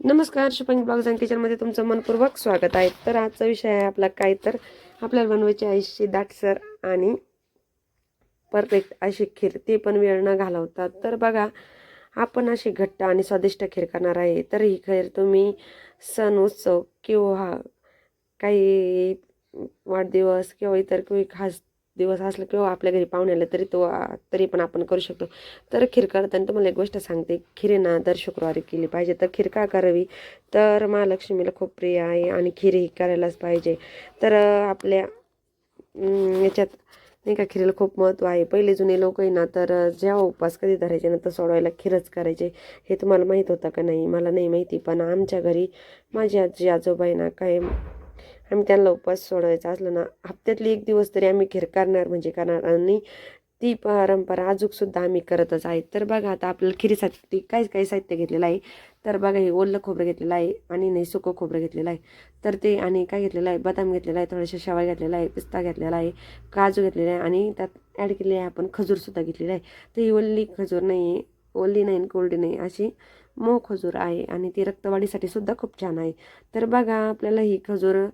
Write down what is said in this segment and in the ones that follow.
नमस्कार, Shubhangi blogs and किचनमध्ये तुमचं मनपूर्वक स्वागत आहे. तर आजचा विषय आहे आपला काय, तर आपल्याला बनवायची आईशी दाटसर आणि परफेक्ट अशी खीर, ते पण वेळ न घालवता. तर बघा, आपण अशी घट्ट आणि स्वादिष्ट खीर करणार आहे. तर ही खीर तुम्ही सण उत्सव किंवा काही वाढदिवस किंवा इतर काही खास दिवस असला किंवा आपल्या घरी पाहुणे आले तरी पण आपण करू शकतो. तर खीर करताना तुम्हाला एक गोष्ट सांगते, खीर ना दर शुक्रवारी केली पाहिजे. तर खीर का करावी, तर महालक्ष्मीला खूप प्रिय आहे आणि खीर ही करायलाच पाहिजे. तर आपल्या याच्यात नाही का, खीरेला खूप महत्त्व आहे. पहिले जुने लोक आहे ना, तर जेव्हा उपवास कधी धरायचे ना, तर सोडवायला खीरच करायचे. हे तुम्हाला माहीत होतं का नाही मला नाही माहिती, पण आमच्या घरी माझी आजी आजोबा आहे ना, काय आम्ही त्यांना उपवास सोडायचा असलं ना, हप्त्यातली एक दिवस तरी आम्ही खीर करणार म्हणजे करणार. आणि ती परंपरा अजूनसुद्धा आम्ही करतच आहे. तर बघा, आता आपल्याला खिरीसाठी काय काय साहित्य घेतलेलं आहे. तर बघा, हे ओलं खोबरं घेतलेलं आहे आणि नाही सुकं खोबरं घेतलेलं आहे. तर ते आणि काय घेतलेलं आहे, बदाम घेतलेला आहे, थोड्याशा शेवया घेतलेला आहे, पिस्ता घेतलेला आहे, काजू घेतलेला आहे आणि त्यात ॲड केलेली आहे आपण खजूरसुद्धा घेतलेली आहे. तर ही ओली खजूर नाही आहे, ओली नाही कोल्डी नाही, अशी मऊ खजूर आहे आणि ती रक्तवाढीसाठी सुद्धा खूप छान आहे. तर बघा, आपल्याला ही खजूर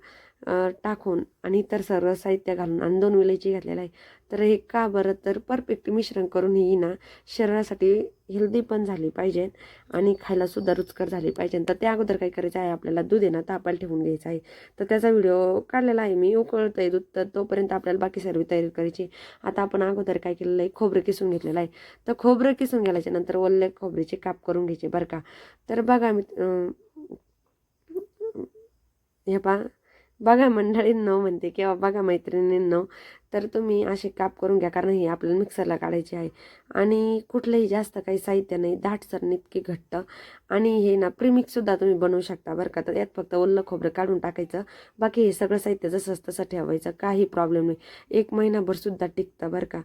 टाकून आणि इतर सर्व साहित्य घालून आणि 2 विलायची घातलेला आहे. तर हे का बरं, तर परफेक्ट मिश्रण करून ही ना शरीरासाठी हेल्दी पण झाली पाहिजे आणि खायलासुद्धा रुचकर झाली पाहिजे. तर त्या अगोदर काय करायचं आहे, आपल्याला दूध आहे ना तापायला ठेवून घ्यायचं आहे. तर त्याचा व्हिडिओ काढलेला आहे मी, उकळतं आहे दूध. तर तोपर्यंत आपल्याला बाकी सर्व तयारी करायची. आता आपण अगोदर काय केलेलं आहे, खोबरं किसून घेतलेलं आहे. तर खोबरं किसून गेल्याच्या नंतर ओले खोबऱ्याचे काप करून घ्यायचे बरं का. तर बघा मी हे बघा मंडळींनो म्हणते किंवा बघा मैत्रिणींनो, तर तुम्ही असे काप करून घ्या, कारण हे आपल्याला मिक्सरला काढायचे आहे. आणि कुठलंही जास्त काही साहित्य नाही, दाटसर इतके घट्ट. आणि हे ना प्रीमिक्ससुद्धा तुम्ही बनवू शकता बरं का. तर यात फक्त ओलं खोबरं काढून टाकायचं, बाकी हे सगळं साहित्य जसंच तसं ठेवायचं, काही प्रॉब्लेम नाही. 1 महिनाभरसुद्धा टिकतं बरं का.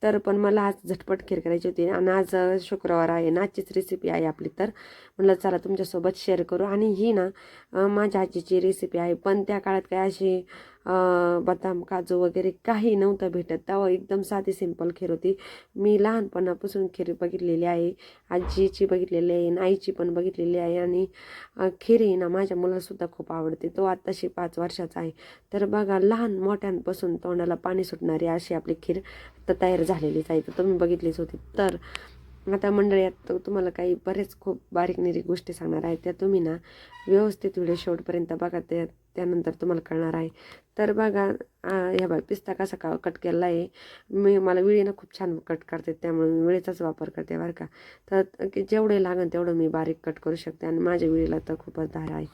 तर पण मला आज झटपट खीर करायची होती आणि आज शुक्रवार आहे ना, आजचीच रेसिपी आहे आपली. तर म्हटलं चला तुमच्यासोबत शेअर करू. आणि ही ना माझ्या आजीची रेसिपी आहे, पण त्या काळात काय अशी बदाम काजू वगैरे काही नव्हतं भेटत. तेव्हा एकदम साधी सिंपल खीर होती. मी लहानपणापासून खीर बघितलेली आहे, आजीची बघितलेली आहे आणि आईची पण बघितलेली आहे. आणि खीर ही ना माझ्या मुलासुद्धा खूप आवडते, तो आत्ताशी 5 वर्षाचा आहे. तर बघा, लहान मोठ्यांपासून तोंडाला पाणी सुटणारी अशी आपली खीर तर तयार झालेलीच आहे. तर तुम्ही बघितलीच होती. तर आता मंडळी, आता तुम्हाला काही बरेच खूप बारीक निरीक गोष्टी सांगणार आहे, त्या तुम्ही ना व्यवस्थित व्हिडिओ शेवटपर्यंत बघा, त्यानंतर तुम्हाला कळणार आहे. तर बघा, ह्या बघा पिस्ता कसा कट केला आहे. मला विळीनं खूप छान कट करते, त्यामुळे मी विळीचाच वापर करते बरं का. तर जेवढे लागेल तेवढं मी बारीक कट करू शकते आणि माझ्या विळीला तर खूपच धार आहे.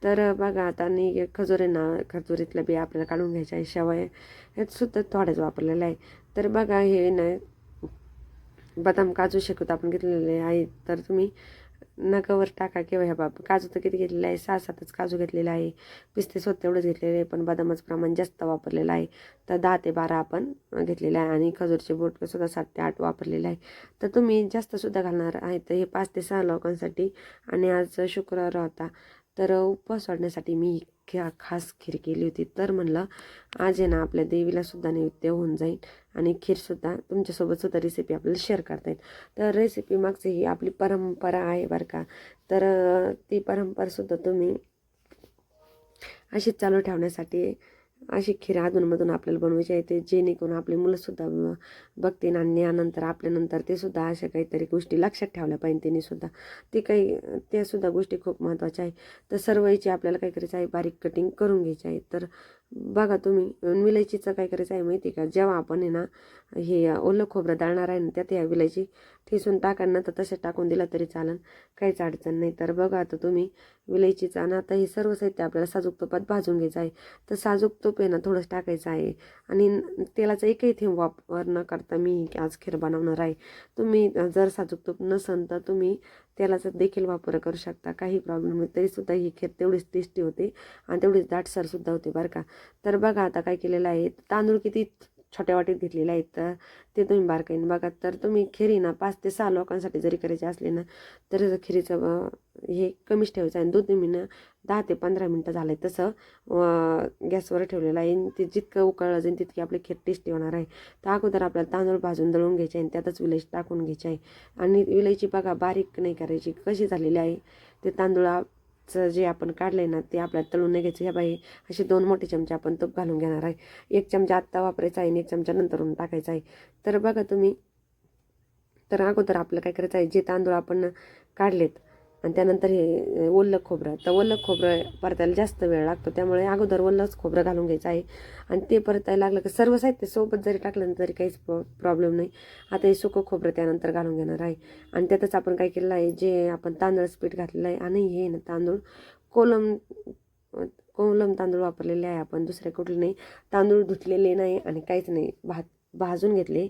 तर बघा, आता आणि खजूर आहे ना, खजुरीतल्या बिया आपल्याला काढून घ्यायच्या आहे. शेवया यात सुद्धा थोड्याच वापरलेलं आहे. तर बघा, हे ना बदाम काजू शकत आपण घेतलेले आहे. तर तुम्ही नगावर टाका किंवा ह्या काजू तर किती घेतलेले आहे, 6-7च काजू घेतलेले आहे. पिस्ते स्वतः तेवढंच घेतलेले आहे, पण बदामाचं प्रमाण जास्त वापरलेलं आहे. तर 10 ते 12 आपण घेतलेले आहे आणि खजूरचे बोट सुद्धा 7 ते 8 वापरलेले आहे. तर तुम्ही जास्तसुद्धा घालणार आहे. तर हे 5 ते 6 लोकांसाठी आणि आज शुक्रवार होता, तर उपवास सोडण्यासाठी मी खास खीर केली होती. तर म्हणलं आज आहे ना आपल्या देवीला सुद्धा नैवेद्य होऊन जाईल आणि खीरसुद्धा तुमच्यासोबत सुद्धा रेसिपी आपल्याला शेअर करता येईल. तर रेसिपी मागची ही आपली परंपरा आहे बरं का. तर ती परंपरासुद्धा तुम्ही अशीच चालू ठेवण्यासाठी अशी खीर अधूनमधून आपल्याला बनवायची आहे, ते जेणेकरून आपली मुलंसुद्धा बघतील आणि यानंतर आपल्यानंतर ते सुद्धा अशा काहीतरी गोष्टी लक्षात ठेवल्या पाहिजे त्यांनी सुद्धा. त्यासुद्धा गोष्टी खूप महत्त्वाच्या आहे. तर सर्व याची आपल्याला काय करायचं आहे, बारीक कटिंग करून घ्यायची आहे. तर बघा, तुम्ही विलायचीचं काय करायचं आहे माहिती का, जेव्हा आपण आहे ना हे ओलं खोबरं दळणार आहे ना, त्यात या विलायची ठेचून टाका ना, तर तसे टाकून दिला तरी चालेल, काहीच अडचण नाही. तर बघा, आता तुम्ही विलायचीचा आणि आता हे सर्व साहित्य आपल्याला साजूक तुपात भाजून घ्यायचं आहे. तर साजूक तूप आहे ना थोडंच टाकायचं आहे आणि तेलाचा एकही थेंब वापर न करता मी आज खीर बनवणार आहे. तुम्ही जर साजूक तूप नसेल तर तुम्ही तेलाचा देखील वापर करू शकता, काही प्रॉब्लेम नाही. तरीसुद्धा ही खीर तेवढीच टेस्टी होते आणि तेवढीच दाटसरसुद्धा होते बरं का. तर बघा, आता काय केलेलं आहे, तांदूळ किती छोट्या वाटीत घेतलेले आहेत, तर ते तुम्ही बारकाईने बघा. तर तुम्ही खिरी ना 5 ते 6 लोकांसाठी जरी करायची असली ना, तर खिरीचं हे कमीच ठेवायचं आहे. दूध तुम्ही ना 10 ते 15 मिनटं झालं आहे तसं गॅसवर ठेवलेलं आहे. ते जितकं उकळलं जाईल तितकी आपली खीर टेस्टी होणार आहे. तर अगोदर आपल्याला तांदूळ भाजून दळून घ्यायचे आहे आणि त्यातच विलायची टाकून घ्यायची आहे. आणि विलायची बघा बारीक नाही करायची, कशी झालेली आहे ते तांदूळ दाटचं जे आपण काढलं आहे ना ते आपल्याला तळून नाही घ्यायचं. ह्या बाई असे 2 मोठे चमचे आपण तूप घालून घेणार आहे. 1 चमचा आत्ता वापरायचा आहे आणि 1 चमचा नंतरून टाकायचा आहे. तर बघा तुम्ही, तर अगोदर आपलं काय करायचं आहे, जे तांदूळ आपण काढलेत आणि त्यानंतर हे ओलं खोबरं, तर ओलं खोबरं परतायला जास्त वेळ लागतो, त्यामुळे अगोदर ओलंच खोबरं घालून घ्यायचं आहे. आणि ते परतायला लागलं की सर्व साहित्य सोबत जरी टाकलं तरी काहीच प्रॉब्लेम नाही. आता हे सुकं खोबरं त्यानंतर घालून घेणार आहे. आणि त्यातच आपण काय केलेलं आहे, जे आपण तांदळाचं पीठ घातलेलं आहे आणि हे ना तांदूळ कोलम कोलम तांदूळ वापरलेले आहे आपण, दुसरे कुठले नाही. तांदूळ धुतलेले नाही आणि काहीच नाही. भाजून घेतले,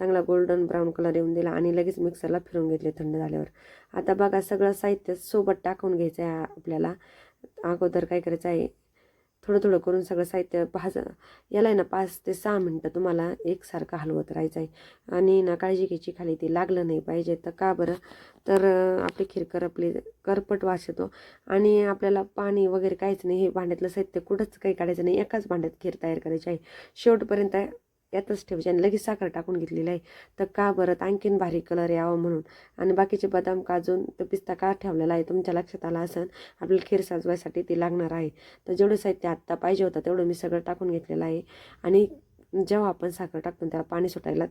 चांगला गोल्डन ब्राऊन कलर येऊन दिला आणि लगेच मिक्सरला फिरवून घेतले थंड झाल्यावर. आता बघा सगळं साहित्य सोबत टाकून घ्यायचं आहे आपल्याला. अगोदर काय करायचं आहे, थोडं थोडं करून सगळं साहित्य याला आहे ना 5 ते 6 मिनटं तुम्हाला एकसारखं हलवत राहायचं आहे. आणि ना काळजी घ्यायची खाली ते लागलं नाही पाहिजे. तर का बरं, तर आपली खीर करपट वास येतो आणि आपल्याला पाणी वगैरे काहीच नाही. हे भांड्यातलं साहित्य कुठंच काही काढायचं नाही, एकाच भांड्यात खीर तयार करायची आहे. शेवटपर्यंत यातच ठेवायची आणि लगेच साखर टाकून घेतलेलं आहे. तर का बरं, आणखीन भारी कलर यावं म्हणून. आणि बाकीचे बदाम, काजू, तर पिस्ता का ठेवलेला आहे तुमच्या लक्षात आला असेल, आपल्याला खीर सजवायसाठी ते लागणार आहे. तर जेवढं साहित्य आत्ता पाहिजे होतं तेवढं मी सगळं टाकून घेतलेलं आहे. आणि जेव्हा आपण साखर टाकतो त्याला पाणी सुटायला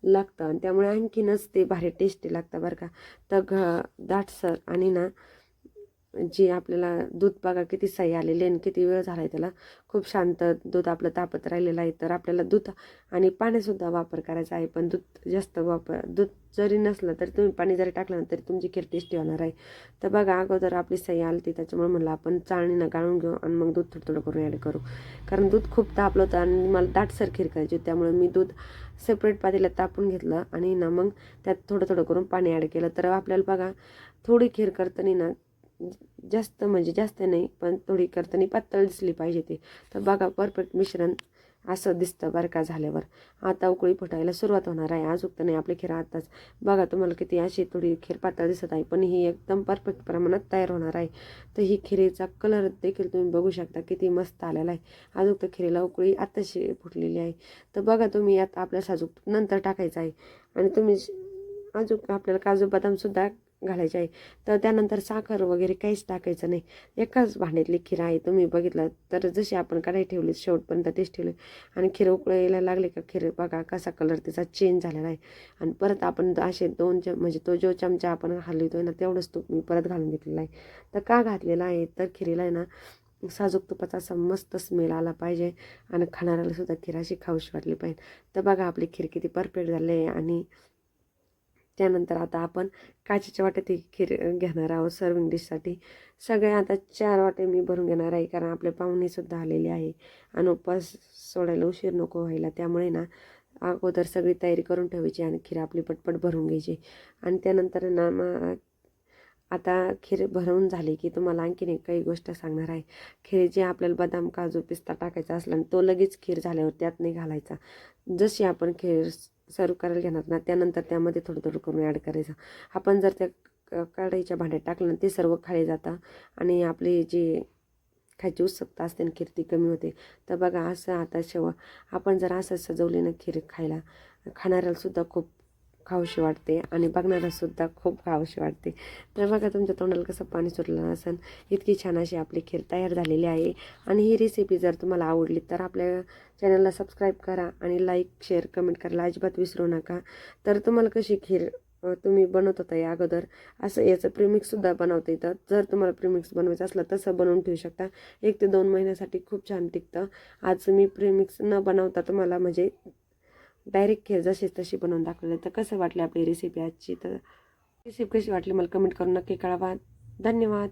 लागतं आणि त्यामुळे आणखीनच ते भारी टेस्टी लागतं बरं का. तर दाटसर आणि ना जी आपल्याला दूध बघा किती सही आलेली आणि किती वेळ झाला आहे त्याला. खूप शांत दूध आपलं तापत राहिलेलं आहे. तर आपल्याला दूध आणि पाण्यासुद्धा वापर करायचा आहे, पण दूध जरी नसलं तरी तुम्ही पाणी जरी टाकलं ना तरी तुमची खीर टेस्टी होणार आहे. तर बघा अगोदर आपली सही आली ती, त्याच्यामुळे म्हणलं आपण चाळणीनं गाळून घेऊ आणि मग दूध थोडं थोडं करून ॲड करू. कारण दूध खूप तापलं होतं आणि मला दाटसर खीर करायची होती, त्यामुळे मी दूध सेपरेट पातेल्यात तापून घेतलं आणि ना मग त्यात थोडं थोडं करून पाणी ॲड केलं. तर आपल्याला बघा थोडी खीर करताना ना जास्त म्हणजे जास्त नाही, पण थोडी करताना पातळ दिसली पाहिजे ते. तर बघा परफेक्ट मिश्रण असं दिसतं बरं का झाल्यावर. आता उकळी फुटायला सुरुवात होणार आहे. अजून तर नाही आपली खीर आताच. बघा तुम्हाला किती अशी थोडी खीर पातळ दिसत आहे, पण ही एकदम परफेक्ट प्रमाणात तयार होणार आहे. तर ही खिरीचा कलर देखील तुम्ही बघू शकता किती मस्त आलेला आहे. अजून तर खिरीला उकळी आताशी फुटलेली आहे. तर बघा तुम्ही यात आपल्या साजूक नंतर टाकायचं आहे आणि तुम्ही अजून आपल्याला काजू बदामसुद्धा घालायचे आहे. तर त्यानंतर साखर वगैरे काहीच टाकायचं नाही. एकाच भांड्यातली खीर आहे. तुम्ही बघितलं तर जशी आपण कढई ठेवली शेवटपर्यंत तेच ठेवली आणि खीर उकळायला लागली का खीर बघा कसा कलर त्याचा चेंज झालेला आहे. आणि परत आपण असे 2 म्हणजे तो जो चमचा आपण हलवतोय ना तेवढंच तूप मी परत घालून घेतलेला आहे. तर का घातलेला आहे, तर खिरीला आहे ना साजूक तुपाचा असा मस्त स्मेल आला पाहिजे आणि खाणाऱ्याला सुद्धा खीर अशी खाऊशी वाटली पाहिजे. तर बघा आपली खीर किती परफेक्ट झाली आहे. आणि त्यानंतर आता आपण काचेच्या वाट्यात ही खीर घेणार आहोत सर्विंग डिशसाठी. सगळे आता 4 वाटे मी भरून घेणार आहे, कारण आपले पाहुणेसुद्धा आलेले आहे आणि उपवास सोडायला उशीर नको व्हायला. त्यामुळे ना अगोदर सगळी तयारी करून ठेवायची आणि खीर आपली पटपट भरून घ्यायची. आणि त्यानंतर ना मग आता खीर भरवून झाली की तुम्हाला आणखीन एक काही गोष्ट सांगणार आहे. खीर जे आपल्याला बदाम, काजू, पिस्ता टाकायचा असला आणि तो लगेच खीर झाल्यावर त्यात नाही घालायचा. जशी आपण खीर सर्व करायला घेणार ना त्यानंतर त्यामध्ये थोडं थोडं करून ॲड करायचं. आपण जर त्या कढईच्या भांड्यात टाकलं ना ते सर्व खाली जातं आणि आपली जी खायची उत्सुकता असते ना खीर ती कमी होते. तर बघा असं आता आपण जर असं सजवली ना खीर खायला, खाणाऱ्यालासुद्धा खूप खाऊशी वाटते आणि बघणाऱ्यासुद्धा खूप खाऊशी वाटते. तर बघा तुमच्या तोंडाला कसं पाणी सुटलं असेल. इतकी छान अशी आपली खीर तयार झालेली आहे. आणि ही रेसिपी जर तुम्हाला आवडली तर आपल्या चॅनलला सबस्क्राईब करा आणि लाईक, शेअर, कमेंट करायला अजिबात विसरू नका. तर तुम्हाला कशी खीर तुम्ही बनवत होता या अगोदर असं याचं प्रीमिक्ससुद्धा बनवता येतं. जर तुम्हाला प्रीमिक्स बनवायचं असलं तसं बनवून ठेवू शकता. 1 ते 2 महिन्यासाठी खूप छान टिकतं. आज मी प्रीमिक्स न बनवता तुम्हाला म्हणजे डायरेक्ट खीर जशीच तशी बनवून दाखवली. तर कसं वाटली आपली रेसिपी आजची, तर रेसिपी कशी वाटली मला कमेंट करून नक्की कळवा. धन्यवाद.